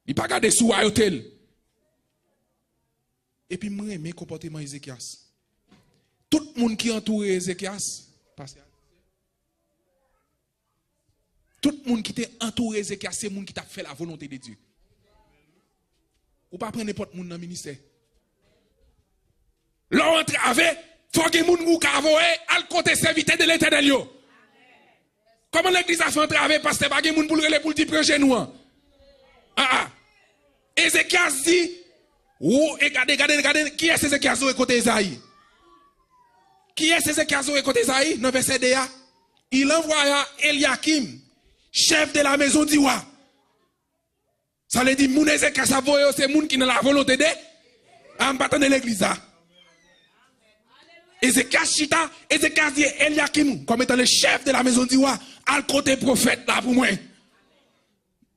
Il pas garder sous hôtel. Et puis moi mes comportement Ézéchias. Tout le monde qui entoure Ézéchias, tout le monde qui était entouré Ézéchias, c'est le monde qui t'a fait la volonté de Dieu. Ou pas prendre n'importe monde dans le ministère. L'entrée avec, faut que les gens qui ont à côté serviteur de l'éternel. Comment l'église a fait entrer avec parce que pas de gens pour le dire prendre genou. Ézéchias dit, regardez, qui est Ézéchias côté Isaïe? Qui est Ézéchias côté Isaïe? Dans verset 2, il envoya Eliakim, chef de la maison du roi. Ça veut dire, moun Ézéchias c'est moun qui n'a la volonté de, en battant de l'église. Ézéchias chita, Ézéchias dit Eliakim, comme étant le chef de la maison du roi, à côté prophète là pour moi.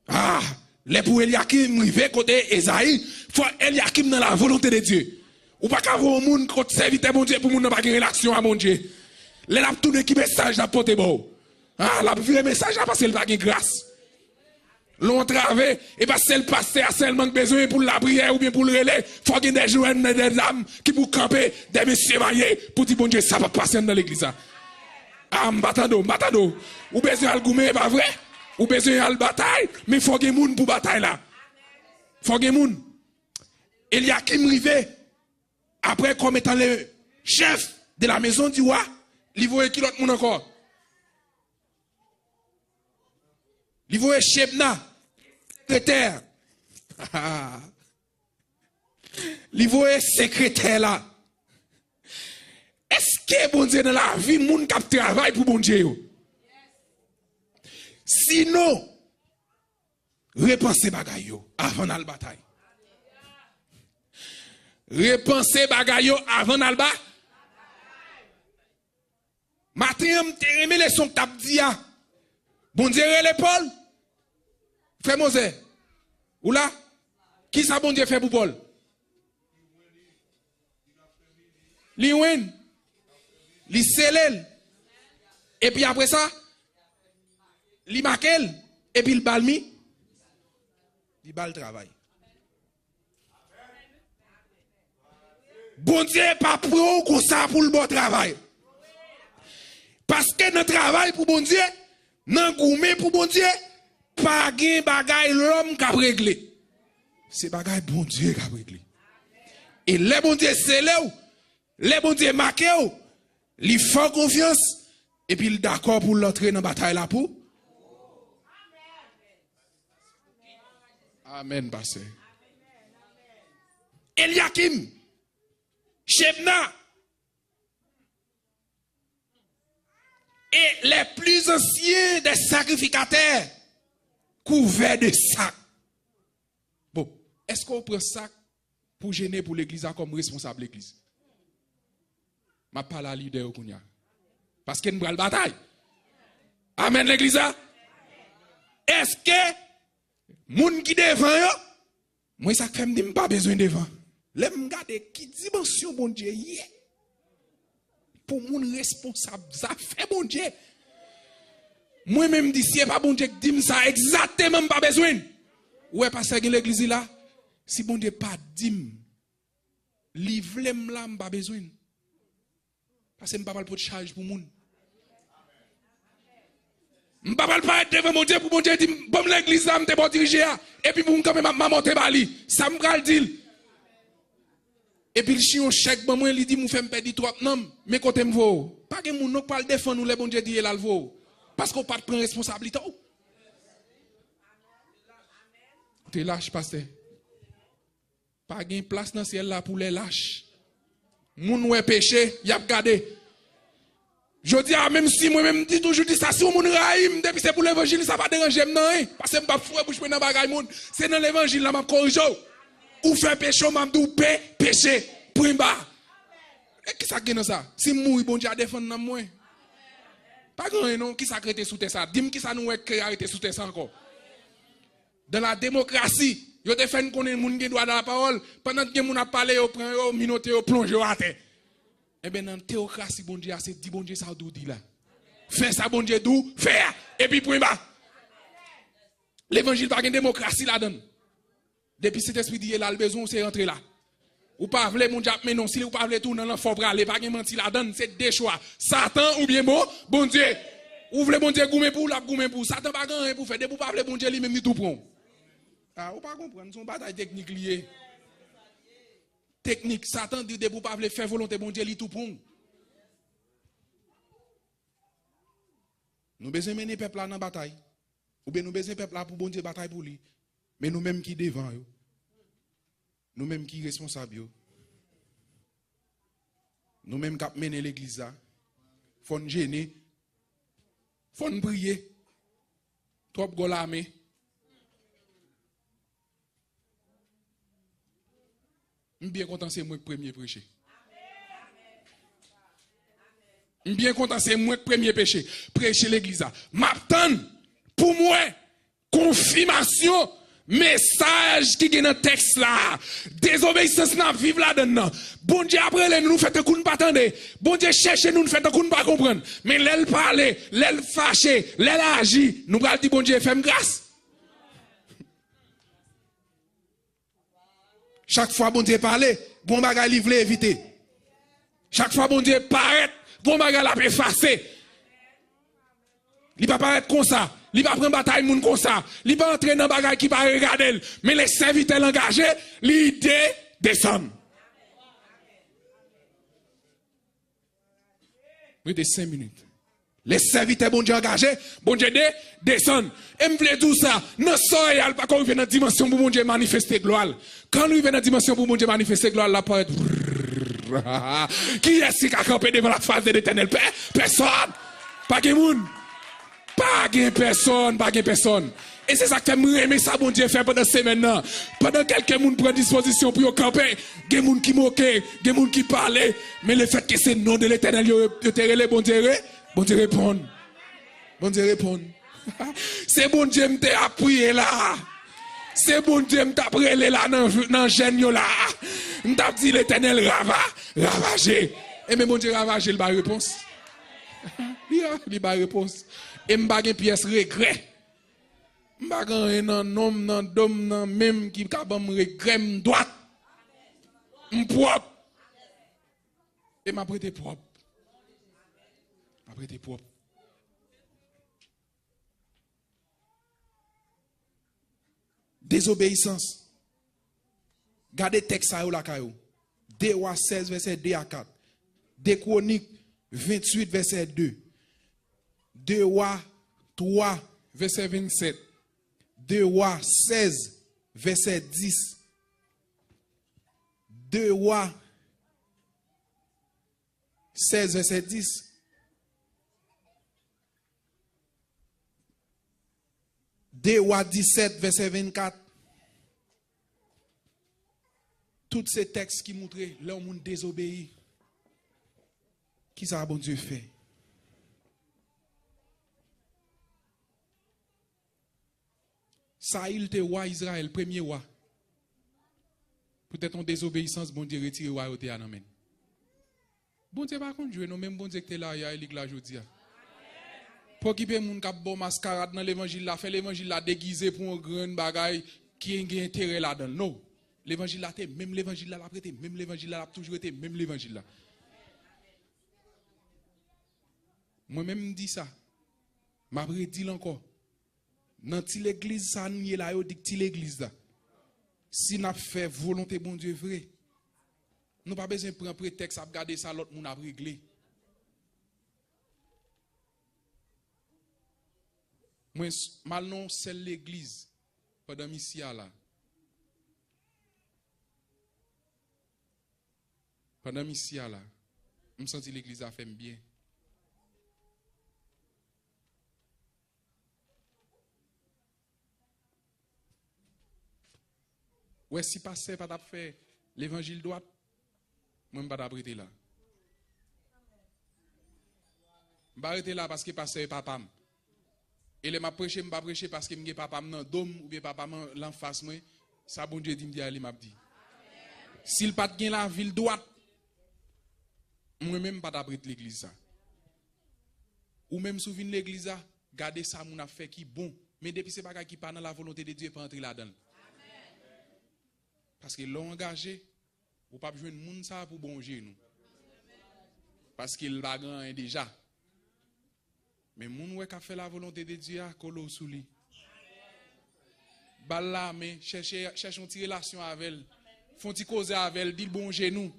Ah, les pour Eliakim, rivé côté Esaïe, faut Eliakim dans la volonté de Dieu. Ou pas qu'avoir un monde côté serviteur mon Dieu pour moun n'a pas de relation à mon Dieu. Les la tourner qui message la porter bon. Ah, la vire message là parce qu'il pas de grâce.
L'on travaille, et parce que le pasteur a seulement besoin pour la prière ou bien pour le relais, il faut qu'il y ait des jeunes, des âmes qui pour camper, des messieurs mariés, pour dire bon Dieu, ça va passer dans l'église. Ah, m'batando. Ou besoin de goumer, pas vrai? Ou besoin de bataille, mais il faut qu'il y ait des gens pour bataille là. Il faut qu'il y ait des gens. Il y a qui me rive, après comme étant le chef de la maison du roi, il voit qui l'autre monde encore. Il voit Shebna, secrétaire. Il voit secrétaire là. Est-ce que bon Dieu dans la vie, moun qui travaille pour bon Dieu? Sinon, repensez bagay yo avant la bataille. Repensez bagay yo avant la bataille. Matin, je aimé les sons que tu as dit. Bon Dieu, l'épaule. Frère Mosè. Ou là? Qui ça bon Dieu fait pour Paul? Li wen. Li selel. Et puis après ça, li makel. Et puis le balmi. Li bal travail. Bon Dieu pas pro comme ça pour le bon travail. Parce que notre travail pour bon Dieu, nan gourmet pour bon Dieu, pas gen bagay l'homme qui a réglé. C'est bagay bon Dieu qui a réglé. Et les bon Dieu selé ou, les bon Dieu marqué ou, li font confiance, et puis il d'accord pour l'entrer dans la bataille là pour. Amen, pasteur. Eliakim, Shebna, et les plus anciens des sacrificateurs couverts de sacs. Bon, est-ce qu'on prend sac pour gêner pour l'église comme responsable de l'église? Je parle à leader Kounia. Parce qu'il y a une bataille. Amen l'église. Est-ce que moun qui devant yo, moi ça fait me pas besoin devant. Là me regarder qui dimension bon Dieu hier. Pour mon responsable, ça fait bon Dieu. Moi-même, si pas bon Dieu qui dit ça, exactement pas besoin. Ouais, parce que l'église là, si bon Dieu pas dit, livre-moi là, pas besoin. Parce que je ne parle pas de charge pour moun. Je ne parle pas devant mon Dieu pour mon Dieu dire, bon l'église là, je vais diriger. Et puis pour me camper, ma monter bali. Ça me le dire. Et puis le chien chèque bon moi il dit me fait me perdre trop non mais côté me vaut pas que moun non pas le défendre nous les bon Dieu dit là le vaut parce qu'on pas prendre responsabilité. Tu lâche pasteur. Pas gain place dans ciel là pour les lâches. Moun ouais péché, y a gardé. Je dis même si moi même dis toujours dis ça si moun raïm depuis c'est pour l'évangile ça pas déranger non parce que me pas fouer bouche dans bagay moun c'est dans l'évangile là m'a corriger. Ou fait péché, m'a dit péché, point bas. Et qui ça gagne ça? Si mourir, bon Dieu a défendre moi. Pas grand non, qui ça crée sous terre ça? Dis-moi qui ça nous crée arrêter sous terre ça encore. Dans la démocratie, yo te fait connaître moun qui doit dans la parole, pendant que moun a parlé, yo prend yo minoté yo plonge à terre. Eh ben dans théocratie bon Dieu c'est dit bon Dieu ça dou dit là. Fais ça bon Dieu dou, fais et puis point bas. L'évangile pas une démocratie là-dedans. Depuis cet esprit dit là le besoin c'est rentrer là. Ou pas vle mon diable mais non si ou pas vle tout dans faut pas aller pas menti là dedans c'est deux choix. Satan ou bien bon Dieu. Ou vle bon Dieu goumer pour la goumer pour Satan pas grand pour faire de pour pas vle bon Dieu lui même ni tout prend. Ah ou pas comprendre son bataille technique lié. Technique Satan dit de pour pas vle faire volonté bon Dieu lui tout prend. Nous besoin mener peuple là dans bataille. Ou bien nous besoin peuple là pour bon Dieu bataille pour lui. Mais nous-mêmes qui devant, nous-mêmes qui responsables, nous-mêmes qui mener l'église, il faut nous gêner, il faut nous prier, trop de l'armée. Je suis bien content, c'est moi le premier prêcher. Je suis bien content, c'est moi le premier péché. Prêcher l'église. M'attends pour moi, confirmation. Message qui est dans le texte là. Désobéissance n'a vivre là-dedans. Bon Dieu après nous fait un coup de pas attendre. Bon Dieu cherche nous fait un coup de pas comprendre. Mais l'elle parle, l'elle fâche, l'elle agit. Nous allons dire bon Dieu fais-moi grâce. Chaque fois bon Dieu parle, bon bagay li vle éviter. Chaque fois bon Dieu paraît, bon bagay la peut effacer. Il va paraître comme ça. Il va prendre bataille moun comme ça. Il va entrer dans bagay qui va regarder. Mais les serviteurs engagés, l'idée descend. Oui, de 5 minutes. Les serviteurs bon Dieu engagés, bon Dieu descend. Et me voulez tout ça. Non, ça y a pas quand il vient dans dimension pour bon Dieu manifester gloire. Quand il vient dans dimension pour bon Dieu manifester gloire, là peut être. Qui est-ce qui a campé devant la face de l'Éternel? Personne. Pas de monde. Pas de personne, pas de personne. Et c'est ça que j'aime ça, bon Dieu, fait pendant ces semaines. Pendant quelques monde prend disposition pour camper, il y a des gens qui moquent, il y a des gens qui parlent. Mais le fait que c'est le nom de l'Éternel, bon Dieu répond. Bon Dieu répond. C'est bon Dieu qui t'a appuyé là. C'est bon Dieu qui t'a brûlé là dans le gène là. Il t'a dit l'Éternel ravagé. Et mais bon Dieu ravagé, il va réponse. Il va réponse. Et je n'ai pas pièce regret. Je n'ai pas un homme, un dôme, même qui a un regret, droite. Je propre. Et je prêté propre. Je prêté propre. Désobéissance. Gardez le texte à la caillou. 2 Rois 16, verset 2 à 4. 2 Chroniques 28, verset 2. 2 Rois 3, verset 27. 2 Rois 16, verset 10. 2 Rois 16, verset 10. Deux Rois 17, verset 24. Tous ces textes qui montrent l'homme désobéit. Qui ça, bon Dieu, fait? Saïl était roi Israël, premier roi. Peut-être en désobéissance, bon Dieu retire roi au théâtre. Bon Dieu, par contre, nous même bon Dieu qui est là, il y a l'église aujourd'hui. Pour qui peut moun k'ap bon mascarade dans l'évangile là, fait l'évangile là déguisé pour un grand bagaille qui a intérêt là-dedans. Non. L'évangile là, même l'évangile là l'a prêté, même l'évangile là l'a toujours été, même l'évangile là. Moi-même dis ça. M'a dit encore. Dans l'église ça nous là yo dit l'église là. Si n'a fait volonté bon Dieu vrai. Nous pas besoin prendre prétexte à regarder ça l'autre moun a réglé. Moi mal non c'est l'église pendant mission là. Pendant mission là, je me sens que l'église a fait bien. Ouais, si pasteur pas fait l'évangile droit, moi je ne vais pas arrêter là. Je vais arrêter là parce que pasteur est papa. Et le m'a prêché, je ne vais pas prêcher parce que je papa dans dôme ou bien papa l'en face moi, ça bon Dieu dit me dire m'a dit. S'il pas gain la ville droite, moi même pas d'abrit l'église ça. Ou même souvenir l'église ça, garder ça mon affaire qui bon, mais depuis c'est pas qui pas dans la volonté de Dieu pas entrer là-dedans. Parce que l'on engagé, ou pas besoin de monde ça pour bonger nous. Parce qu'il va gagner déjà. Mais moun ouais qui fait la volonté de Dieu a colo sous lui. Balla mais chercher une relation avec elle. Font ti causer avec elle, dit bonger nous.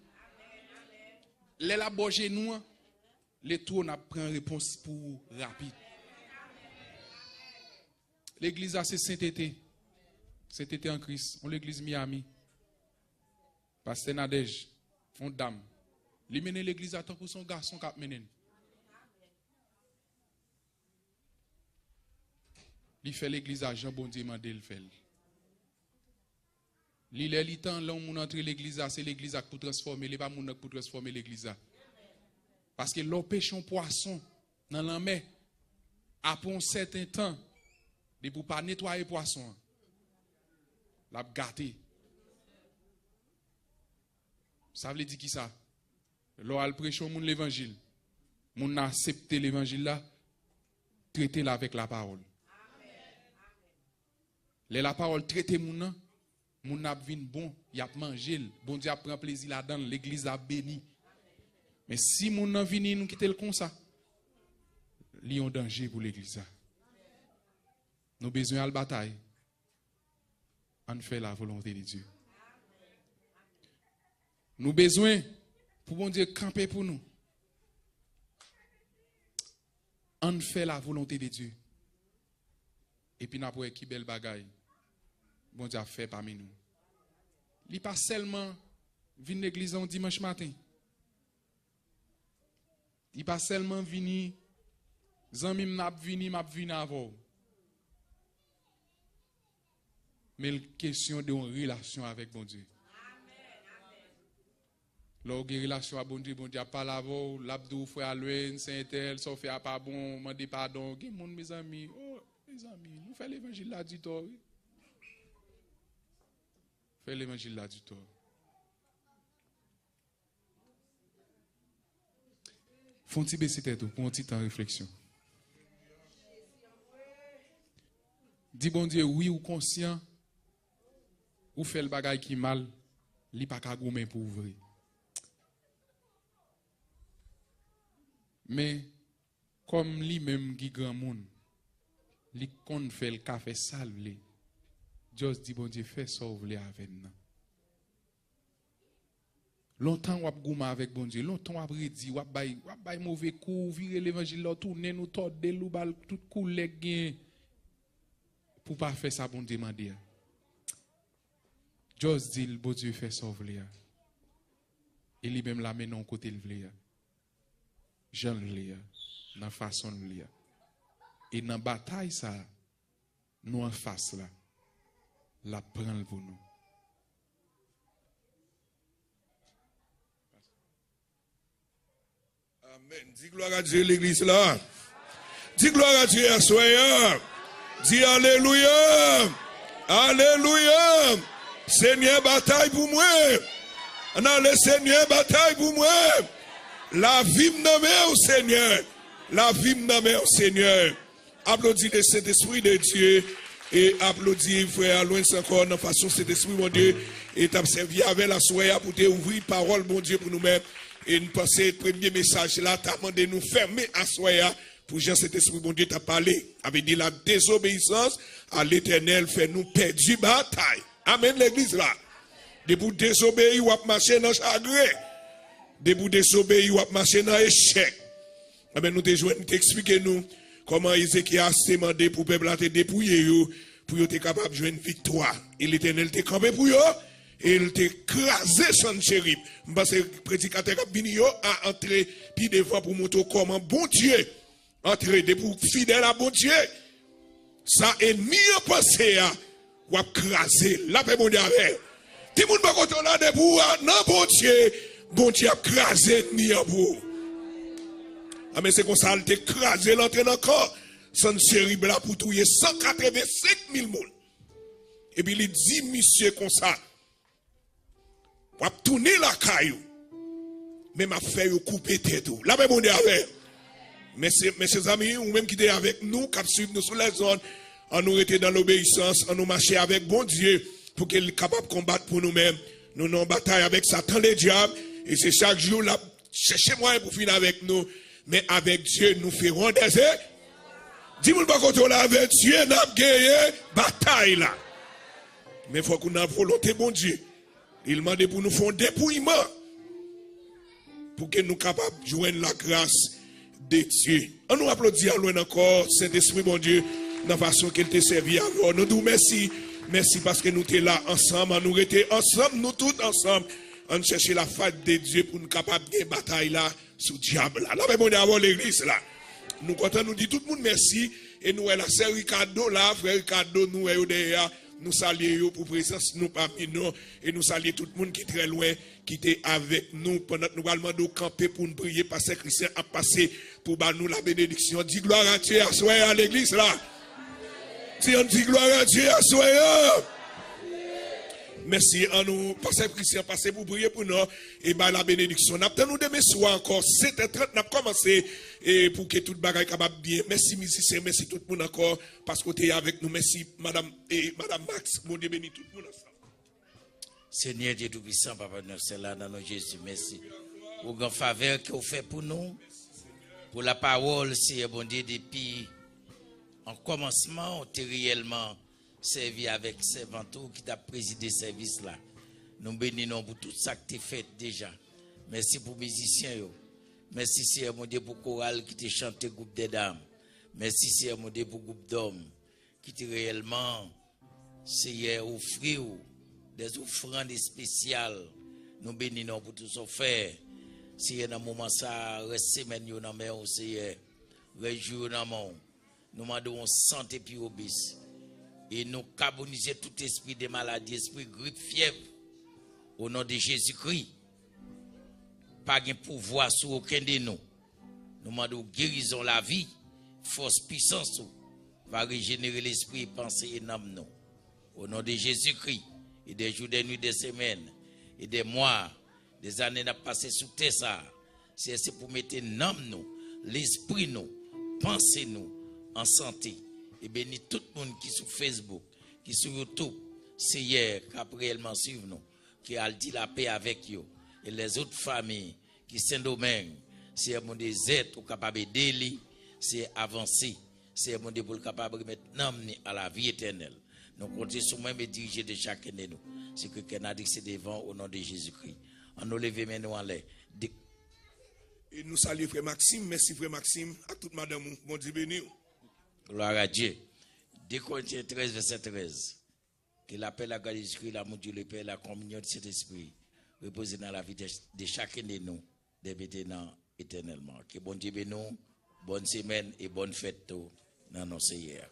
Les la bonger nous, les tours n'a prend réponse pour rapide. L'église a c'est Saint-Été. Saint-Été en Christ, on l'église Miami. Pasteur Nadège, on dame. Li mène l'église à temps pour son garçon qui a mené. Li fait l'église à Jean bon Dieu mandé le fait. Li les temps là on entre l'église c'est l'église pour transformer, les pas moun pour transformer l'église. Parce que l'on pêche un poisson dans la mer après un certain temps de pour pas nettoyer poisson. L'a gâté. Ça veut dire qui ça? L'on prêche au monde l'évangile. Moun a accepté l'évangile là, traiter là avec la parole. La parole traite moun, Moun ap vin bon, y ap mangé, bon Dieu prend plaisir là-dedans, l'église a béni. Mais si moun nan vini nous quitter le comme ça, li yon danger pour l'église. Nous besoin à la bataille. On fait la volonté de Dieu. Nous besoin pour bon Dieu camper pour nous. On fait la volonté de Dieu. Et puis n'a pas qui belle bagaille. Bon Dieu a fait parmi nous. Il n'est pas seulement venir à l'église un dimanche matin. Il n'est pas seulement venir, zanmi m'a vini avant. Mais la question de une relation avec bon Dieu. Lorsque une relation avec bon Dieu pas l'avant, l'abdou frère Alwen, Saint-Tel, Sophia pas bon, mande pardon, qui monde mes amis, nous faisons l'évangile là du tort. Fais l'évangile là du tort. Font-ils baisser tête pour un petit temps de réflexion. Dis bon Dieu, oui ou conscient, ou fait le bagage qui mal, li pas ka goumen pour ouvrir. Mais comme lui même qui grand monde, li kon fait le café salé. Dieu dit bon Dieu fait sauver avec nous. Longtemps on a goumé avec bon Dieu, longtemps on a dit on a bay mauvais coup, virer l'évangile là tourner nous tordre nous bal tout coulé gain pour pas faire ça bon demander. Dieu dit bon Dieu fait sauver. Et lui même la menon côté le vle. Jean le dans façon le. Et dans bataille ça nous en face là la prendre pour nous.
Amen. Dis gloire à Dieu l'église là. Dis gloire à Dieu à soi. Dis alléluia. Alléluia. Seigneur bataille pour moi. Non, le Seigneur bataille pour moi. La vie me nomme au Seigneur. La vie me nomme au Seigneur. Applaudis le Saint-Esprit de Dieu. Et applaudis frère loin encore dans façon Saint-Esprit mon Dieu. Et t'as servi avec la soirée pour t'ouvrir parole mon Dieu pour nous-mêmes. Et nous pensons le premier message là, t'as demandé nous fermer à soirée pour Jean Saint-Esprit mon Dieu t'a parlé. Avait dit la désobéissance à l'Éternel fait nous perdre bataille. Amen l'église là. De pour désobéir ou marcher dans chagrin. De pour désobéir ou marcher dans échec. Amen nous te joindre nous t'expliquer nous comment Ézéchiel a demandé pour peuple te dépouiller pour être capable de jouer une victoire. Et l'Éternel t'a campé pour eux. Et il t'a crasé son chérib. Parce que le prédicateur a entré puis devant pour montrer comment bon Dieu entrer pour fidèle à bon Dieu. Ça ennemi a pensé à ou a crasé la paix bon Dieu avec. Tout le monde va côté là de pour non bon Dieu a crasé ennemi à vous. Ah mais c'est comme ça il t'a crasé l'entrée dans corps son chérib là pour tuer 185 000 monde. Et puis il dit monsieur comme ça ou a tourner la caillou. Mais m'a fait couper tête tout. La paix bon Dieu avec. Mais ses amis ou même qui étaient avec nous qui suivent nous sur les zones on nous était dans l'obéissance, on nous marchait avec bon Dieu pour qu'il soit capable de combattre pour nous-mêmes. Nous nous en bataille avec Satan le diable et c'est chaque jour là chercher moyen pour finir avec nous. Mais avec Dieu nous ferons des essais. Dis-moi pas quand on avec Dieu n'a gagné bataille là. Mais il faut qu'on ait volonté bon Dieu. Il demande pour nous faire un dépouillement pour que nous soyons capables de joindre la grâce de Dieu. On nous applaudit à loin encore, Saint-Esprit, mon Dieu, de la façon qu'il t'a servi. Alors, nous disons merci. Merci parce que nous sommes là ensemble. Nous étions ensemble, nous tous ensemble. On cherche la face de Dieu pour nous capables de bataille là sous le diable. Là, mais bon, avant l'église là. Nous comptons, nous disons tout le monde merci. Et nous, la sœur Ricardo là, frère Ricardo, nous, derrière. Nous saluons pour présence nous parmi nous et nous saluons tout le monde qui est très loin, qui était avec nous pendant que nous allons nous camper pour nous prier parce que Christian a passé pour nous la bénédiction. Dis gloire à Dieu, à soi à l'église là. Si on dit gloire à Dieu, à soi. Merci à nous, pasteur Christian, passer pour prier pour nous et la bénédiction. Nous attendons demain soir encore, 7h30, nous avons commencé et pour que tout le bagage soit capable bien. Merci musicien, merci tout le monde encore parce que tu es avec nous. Merci madame et madame Max, mon Dieu béni tout le monde ensemble.
Seigneur Dieu Tout-Puissant, Papa notre Céleste, dans nos Jésus, merci. Pour la faveur que vous faites pour nous, pour la parole, Seigneur bon Dieu, depuis en commencement, on t'a réellement servi avec Servantou qui t'a présidé ce service là. Nous bénissons pour tout ça que tu as fait déjà. Merci pour les musiciens. Merci, Seigneur mon Dieu, pour le choral qui t'a chanté groupe des dames. Merci, Seigneur mon Dieu, pour le groupe d'hommes qui t'a réellement, Seigneur, offrir des offrandes spéciales. Nous bénissons pour tout ça fait. Seigneur, dans le moment ça, reste semaine, nous avons Seigneur, réjouir dans le monde. Nous demandons santé puis obéis. Et nous carboniser tout esprit de maladie, esprit grippe, fièvre. Au nom de Jésus-Christ. Pas de pouvoir sur aucun de nous. Nous demandons guérison la vie, force, puissance. Va régénérer l'esprit, pensée et âme nous. Au nom de Jésus-Christ. Et des jours, des nuits, des semaines, et des mois, des années à passer sous terre ça. C'est pour mettre l'âme nous, l'esprit nous, pensée nous en santé. Et bénis tout le monde qui est sur Facebook, qui est sur YouTube, c'est hier, qui a réellement suivi nous, qui a dit la paix avec eux. Et les autres familles qui sont domaine, c'est mon désert pour capable d'aider, c'est avancer, c'est mon désert pour capable de mettre l'âme à la vie éternelle. Nous comptons sur moi et diriger de chacun de nous. C'est que qu'on a dit c'est devant au nom de Jésus-Christ. On nous lève maintenant en l'air.
Et nous saluons frère Maxime. Merci frère Maxime. À toute madame, bon Dieu béni.
Gloire à Dieu. 2 Corinthiens 13, verset 13. Que l'appel à Jésus-Christ, l'amour de Dieu, le Père, la communion de cet esprit repose dans la vie de chacun de nous, de maintenant éternellement. Que bon Dieu bénisse nous, bonne semaine et bonne fête dans nos Seigneurs.